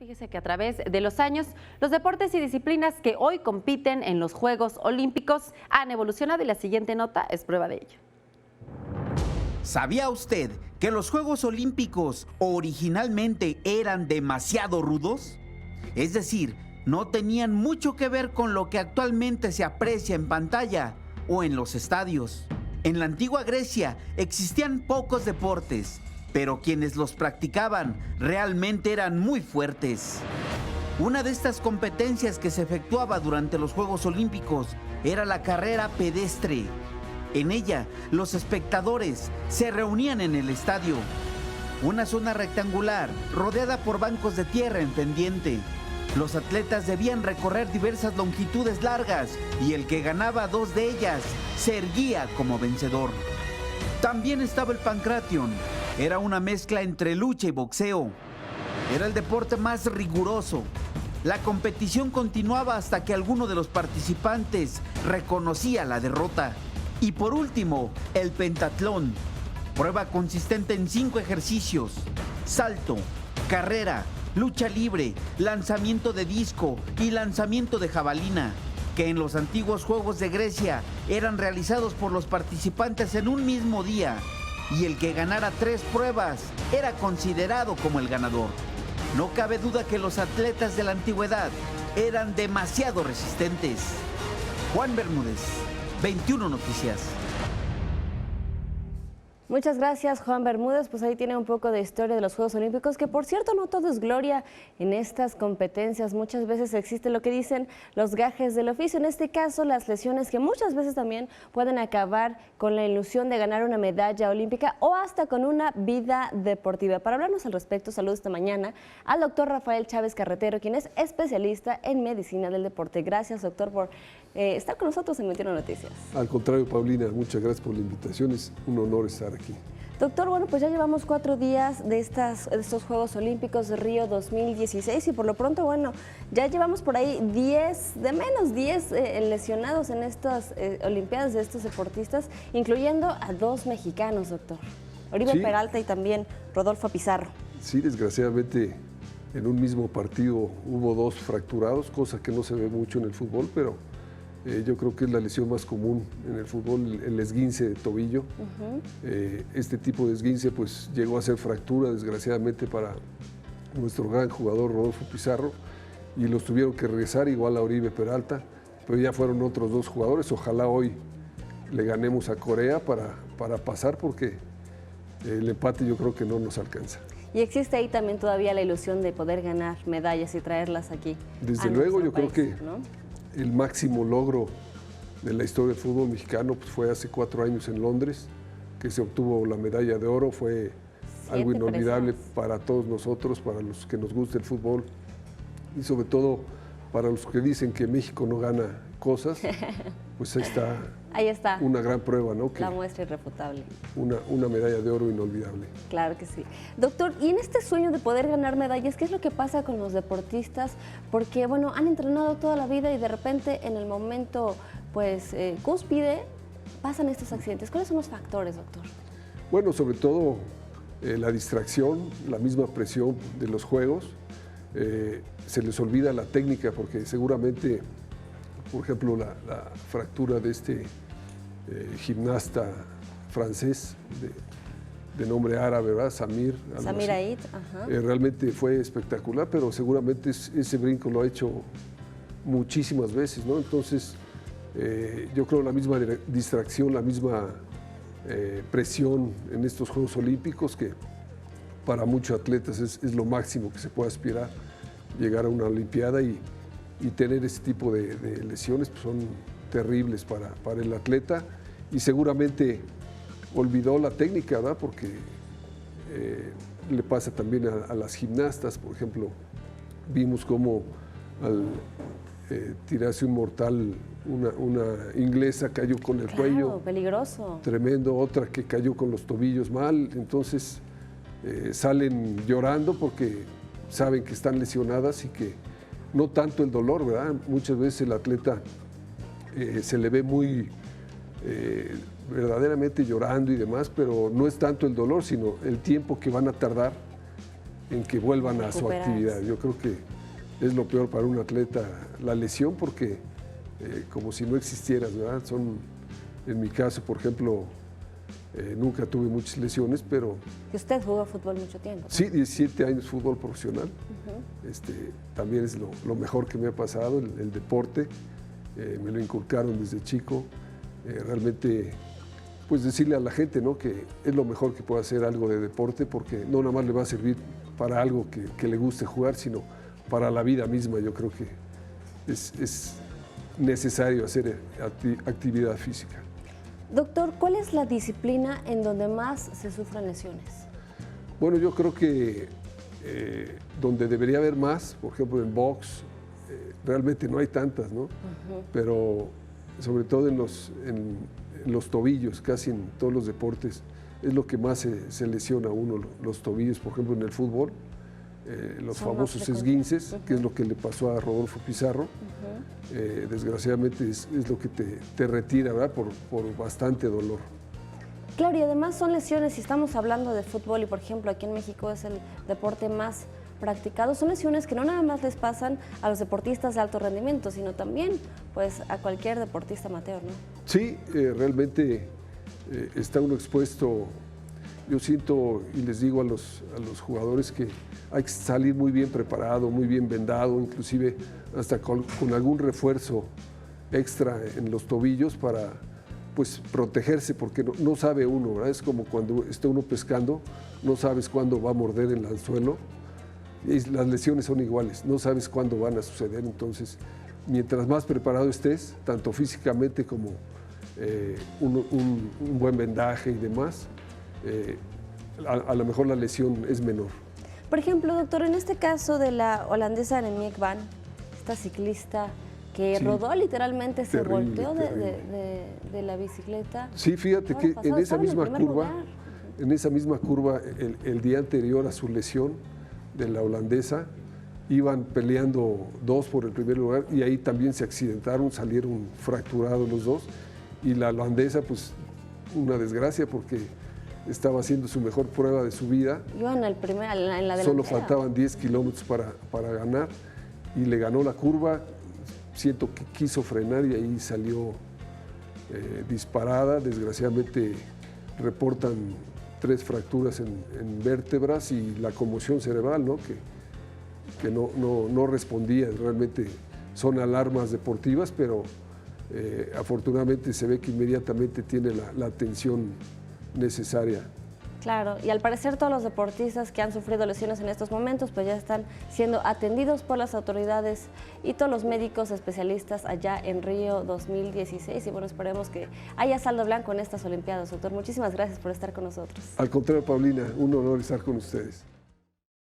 Fíjese que a través de los años, los deportes y disciplinas que hoy compiten en los Juegos Olímpicos han evolucionado y la siguiente nota es prueba de ello. ¿Sabía usted que los Juegos Olímpicos originalmente eran demasiado rudos? Es decir, no tenían mucho que ver con lo que actualmente se aprecia en pantalla o en los estadios. En la antigua Grecia existían pocos deportes, pero quienes los practicaban realmente eran muy fuertes. Una de estas competencias que se efectuaba durante los Juegos Olímpicos era la carrera pedestre. En ella, los espectadores se reunían en el estadio, una zona rectangular rodeada por bancos de tierra en pendiente. Los atletas debían recorrer diversas longitudes largas y el que ganaba dos de ellas se erguía como vencedor. También estaba el pancration. Era una mezcla entre lucha y boxeo. Era el deporte más riguroso. La competición continuaba hasta que alguno de los participantes reconocía la derrota. Y por último, el pentatlón, prueba consistente en 5 ejercicios: salto, carrera, lucha libre, lanzamiento de disco y lanzamiento de jabalina, que en los antiguos Juegos de Grecia eran realizados por los participantes en un mismo día, y el que ganara 3 pruebas era considerado como el ganador. No cabe duda que los atletas de la antigüedad eran demasiado resistentes. Juan Bermúdez, 21 Noticias. Muchas gracias, Juan Bermúdez. Pues ahí tiene un poco de historia de los Juegos Olímpicos, que por cierto no todo es gloria en estas competencias. Muchas veces existe lo que dicen los gajes del oficio. En este caso, las lesiones que muchas veces también pueden acabar con la ilusión de ganar una medalla olímpica o hasta con una vida deportiva. Para hablarnos al respecto, saludo esta mañana al doctor Rafael Chávez Carretero, quien es especialista en medicina del deporte. Gracias, doctor, por estar con nosotros en 21 Noticias. Al contrario, Paulina, muchas gracias por la invitación. Es un honor estar aquí. Doctor, bueno, pues ya llevamos 4 días de estos Juegos Olímpicos de Río 2016 y por lo pronto, bueno, ya llevamos por ahí 10 lesionados en estas Olimpiadas de estos deportistas, incluyendo a 2 mexicanos, doctor. Oribe Peralta y también Rodolfo Pizarro. Sí, desgraciadamente en un mismo partido hubo 2 fracturados, cosa que no se ve mucho en el fútbol, pero yo creo que es la lesión más común en el fútbol, el esguince de tobillo. Este tipo de esguince pues llegó a ser fractura, desgraciadamente, para nuestro gran jugador Rodolfo Pizarro, y los tuvieron que regresar, igual a Oribe Peralta, pero ya fueron otros 2 jugadores. Ojalá hoy le ganemos a Corea para pasar, porque el empate yo creo que no nos alcanza. Y existe ahí también todavía la ilusión de poder ganar medallas y traerlas aquí. Desde luego, yo creo que el máximo logro de la historia del fútbol mexicano pues fue hace 4 años en Londres, que se obtuvo la medalla de oro. Fue algo inolvidable para todos nosotros, para los que nos gusta el fútbol y sobre todo para los que dicen que México no gana cosas. Pues ahí está una gran prueba, ¿no? Que la muestra irrefutable. Una medalla de oro inolvidable. Claro que sí. Doctor, y en este sueño de poder ganar medallas, ¿qué es lo que pasa con los deportistas? Porque, bueno, han entrenado toda la vida y de repente en el momento, pues, cúspide, pasan estos accidentes. ¿Cuáles son los factores, doctor? Bueno, sobre todo la distracción, la misma presión de los juegos. Se les olvida la técnica, porque seguramente, por ejemplo, la fractura de este gimnasta francés de nombre árabe, ¿verdad? Samir Aid. Realmente fue espectacular, pero seguramente ese brinco lo ha hecho muchísimas veces, ¿no? Entonces, yo creo la misma distracción, la misma presión en estos Juegos Olímpicos, que para muchos atletas es lo máximo que se puede aspirar, llegar a una Olimpiada y tener ese tipo de lesiones pues son terribles para el atleta, y seguramente olvidó la técnica, ¿verdad? Porque le pasa también a las gimnastas. Por ejemplo, vimos cómo al tirarse un mortal, una inglesa cayó con el cuello. Peligroso. Tremendo, otra que cayó con los tobillos mal, entonces salen llorando porque saben que están lesionadas y que no tanto el dolor, ¿verdad? Muchas veces el atleta se le ve muy verdaderamente llorando y demás, pero no es tanto el dolor, sino el tiempo que van a tardar en que vuelvan a su Recuperarse. actividad. Yo creo que es lo peor para un atleta la lesión porque como si no existieras, ¿verdad? En mi caso, por ejemplo, nunca tuve muchas lesiones, pero Que usted jugó fútbol mucho tiempo. sí, 17 años fútbol profesional. También es lo mejor que me ha pasado, el deporte. Me lo inculcaron desde chico. Realmente, pues decirle a la gente, ¿no?, que es lo mejor que puede hacer algo de deporte, porque no nada más le va a servir para algo que le guste jugar, sino para la vida misma. Yo creo que es necesario hacer actividad física. Doctor, ¿cuál es la disciplina en donde más se sufren lesiones? Bueno, yo creo que donde debería haber más, por ejemplo en box, realmente no hay tantas, ¿no? Pero sobre todo en los tobillos, casi en todos los deportes, es lo que más se lesiona a uno, los tobillos, por ejemplo en el fútbol, los Son más famosos frecuentes. esguinces, que es lo que le pasó a Rodolfo Pizarro. Desgraciadamente es lo que te retira, ¿verdad? Por bastante dolor. Claro, y además son lesiones, si estamos hablando de fútbol y por ejemplo aquí en México es el deporte más practicado, son lesiones que no nada más les pasan a los deportistas de alto rendimiento, sino también pues a cualquier deportista amateur, ¿no? Sí, realmente está uno expuesto. Yo siento y les digo a los jugadores que hay que salir muy bien preparado, muy bien vendado, inclusive hasta con algún refuerzo extra en los tobillos para pues protegerse, porque no sabe uno, ¿verdad? Es como cuando está uno pescando, no sabes cuándo va a morder el anzuelo, y las lesiones son iguales, no sabes cuándo van a suceder. Entonces, mientras más preparado estés, tanto físicamente como un buen vendaje y demás, a lo mejor la lesión es menor. Por ejemplo, doctor, en este caso de la holandesa Annemiek van, esta ciclista que Sí, rodó literalmente, se terrible, volteó terrible. de la bicicleta. Sí, fíjate Todo que pasado, en estaba el primer lugar. en esa misma curva, el día anterior a su lesión de la holandesa, iban peleando dos por el primer lugar y ahí también se accidentaron, salieron fracturados los dos, y la holandesa, pues una desgracia porque estaba haciendo su mejor prueba de su vida. Iban en la delantera. Solo faltaban 10 kilómetros para ganar y le ganó la curva. Siento que quiso frenar y ahí salió disparada. Desgraciadamente reportan 3 fracturas en vértebras y la conmoción cerebral, ¿no? Que no respondía. Realmente son alarmas deportivas, pero afortunadamente se ve que inmediatamente tiene la atención necesaria. Claro, y al parecer todos los deportistas que han sufrido lesiones en estos momentos pues ya están siendo atendidos por las autoridades y todos los médicos especialistas allá en Río 2016 y bueno, esperemos que haya saldo blanco en estas Olimpiadas, doctor. Muchísimas gracias por estar con nosotros. Al contrario, Paulina, un honor estar con ustedes.